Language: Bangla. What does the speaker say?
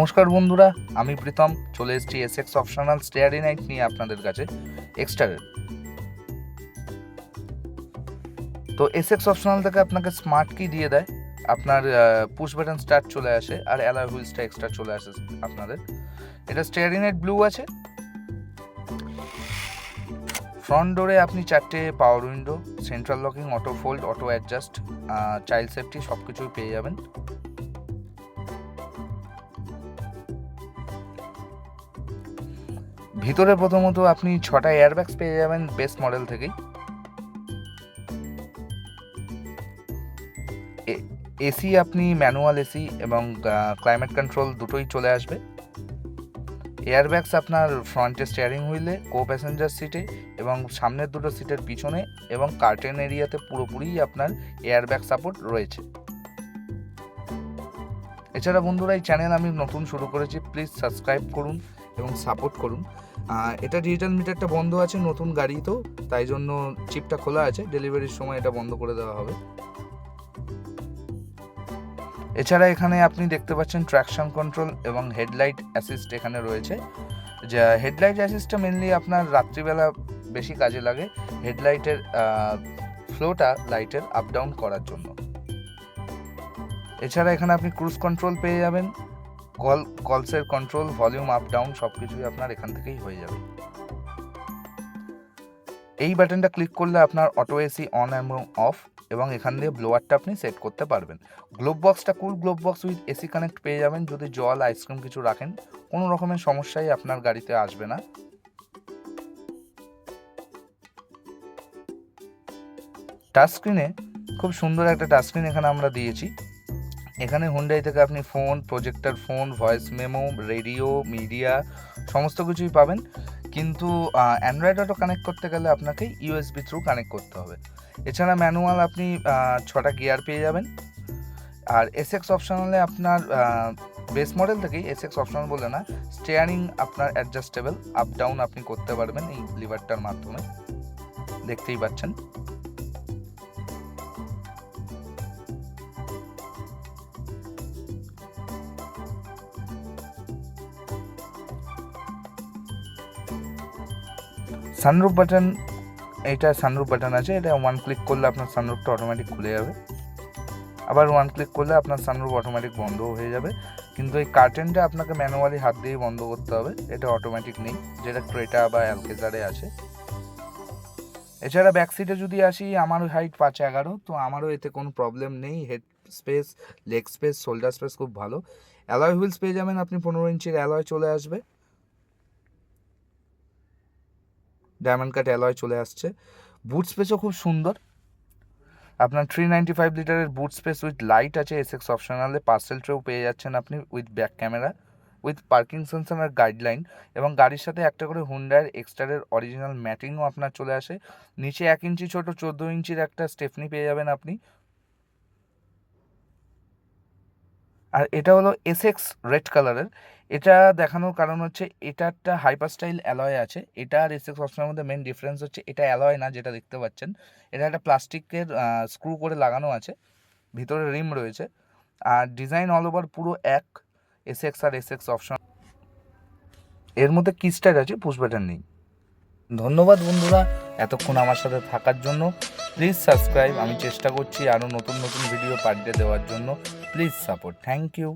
নমস্কার বন্ধুরা, আমি প্রীতম চলে এসেছি এসএক্স অপশনাল স্টেয়ারি নাইট নিয়ে আপনাদের কাছে এক্সটারের। তো এসএক্স অপশনাল থেকে আপনাকে স্মার্ট কি দিয়ে দেয়, আপনার পুশ বাটন স্টার্ট চলে আসে আর অ্যালয় হুইলসটা এক্সট্রা চলে আসে আপনাদের। এটা স্টেয়ারি নাইট ব্লু আছে। ফ্রন্ট ডোরে আপনি 4টে power window, central locking, auto fold, auto adjust, child safety সব কিছুই পেয়ে যাবেন। ভিতরে প্রথমত আপনি 6টা এয়ারব্যাগস পেয়ে যাবেন বেস্ট মডেল থেকেই। এসি আপনি ম্যানুয়াল এসি এবং ক্লাইমেট কন্ট্রোল দুটোই চলে আসবে। এয়ারব্যাগস আপনার ফ্রন্টে স্টিয়ারিং হুইলে, কো প্যাসেঞ্জার সিটে এবং সামনের দুটো সিটের পিছনে এবং কার্টেন এরিয়াতে পুরোপুরি আপনার এয়ারব্যাগ সাপোর্ট রয়েছে। এছাড়া বন্ধুরা, এই চ্যানেল আমি নতুন শুরু করেছি, প্লিজ সাবস্ক্রাইব করুন এবং সাপোর্ট করুন। এটা ডিজিটাল মিটারটা বন্ধ আছে নতুন গাড়ি, তো তাই জন্য চিপটা খোলা আছে, ডেলিভারির সময় এটা বন্ধ করে দেওয়া হবে। এছাড়া এখানে আপনি দেখতে পাচ্ছেন ট্র্যাকশন কন্ট্রোল এবং হেডলাইট অ্যাসিস্ট এখানে রয়েছে। যা হেডলাইট অ্যাসিস্টটা মেনলি আপনার রাত্রিবেলা বেশি কাজে লাগে, হেডলাইটের ফ্লোটা লাইটের আপ ডাউন করার জন্য। এছাড়া এখানে আপনি ক্রুজ কন্ট্রোল পেয়ে যাবেন, কলসের কন্ট্রোল, ভলিউম আপ ডাউন সব কিছুই আপনার এখান থেকেই হয়ে যাবে। এই বাটনটা ক্লিক করলে আপনার অটো এসি অন এবং অফ, এবং এখান দিয়ে ব্লোয়ারটা আপনি সেট করতে পারবেন। গ্লোব বক্সটা cool glove box with AC connect পেয়ে যাবেন। যদি জল আইসক্রিম কিছু রাখেন, কোনো রকমের সমস্যাই আপনার গাড়িতে আসবে না। টাচ স্ক্রিনে খুব সুন্দর একটা টাচ স্ক্রিন এখানে আমরা দিয়েছি। এখানে হুন্ডাই থেকে আপনি phone, projector phone, voice memo, radio, media সমস্ত কিছুই পাবেন। কিন্তু অ্যান্ড্রয়েড অটো কানেক্ট করতে গেলে আপনাকে ইউএসবি থ্রু কানেক্ট করতে হবে। এছাড়া ম্যানুয়াল আপনি 6টা গিয়ার পেয়ে যাবেন। আর এসএক্স অপশনালে আপনার বেস মডেল থেকেই এসএক্স অপশনাল বলে না, স্টিয়ারিং আপনার অ্যাডজাস্টেবল, আপ ডাউন আপনি করতে পারবেন এই লিভারটার মাধ্যমে, দেখতেই পাচ্ছেন। সানরুফ বাটন, এটা সানরুফ বাটন আছে, এটা ওয়ান ক্লিক করলে আপনার সানরুফটা অটোমেটিক খুলে যাবে, আবার ওয়ান ক্লিক করলে আপনার সানরুফ অটোমেটিক বন্ধও হয়ে যাবে। কিন্তু এই কার্টেনটা আপনাকে ম্যানুয়ালি হাত দিয়েই বন্ধ করতে হবে, এটা অটোমেটিক নেই, যেটা ক্রেটা বা অ্যালকেজারে আছে। এছাড়া ব্যাক সিটে যদি আসি, আমার হাইট 5'11", তো আমারও এতে কোনো প্রবলেম নেই। Head space, leg space, shoulder space খুব ভালো। অ্যালয় হুইলস পেয়ে যাবেন আপনি, 15 ইঞ্চির অ্যালয় চলে আসবে, ডায়মন্ড কাট অ্যালয় চলে আসছে। বুট স্পেসও খুব সুন্দর, আপনার 395 লিটারের বুট স্পেস উইথ লাইট আছে এসএক্স অপশনালে। পার্সেল ট্রেও পেয়ে যাচ্ছেন আপনি with back camera, with parking sensor আর গাইডলাইন, এবং গাড়ির সাথে একটা করে হুন্ডাইয়ের এক্সটারের অরিজিনাল ম্যাটিংও আপনার চলে আসে। নিচে 1 ইঞ্চি ছোট 14 ইঞ্চির একটা স্টেপনি পেয়ে যাবেন আপনি। আর এটা হলো এসএক্স রেড কালারের। এটা দেখানোর কারণ হচ্ছে এটা একটা হাইপার স্টাইল অ্যালয় আছে। এটা আর এসএক্স অপশনের মধ্যে মেন ডিফারেন্স হচ্ছে এটা অ্যালয় না, যেটা দেখতে পাচ্ছেন এটা একটা প্লাস্টিকের স্ক্রু করে লাগানো আছে, ভিতরে রিম রয়েছে, আর ডিজাইন অল ওভার পুরো এক। এসএক্স আর এসএক্স অপশন, এর মধ্যে কিস্টার আছে, পুশ বাটন নেই। ধন্যবাদ বন্ধুরা এতক্ষণ আমার সাথে থাকার জন্য। প্লিজ সাবস্ক্রাইব, আমি চেষ্টা করছি আরও নতুন নতুন ভিডিও পার ডে দেওয়ার জন্য। Please support, thank you.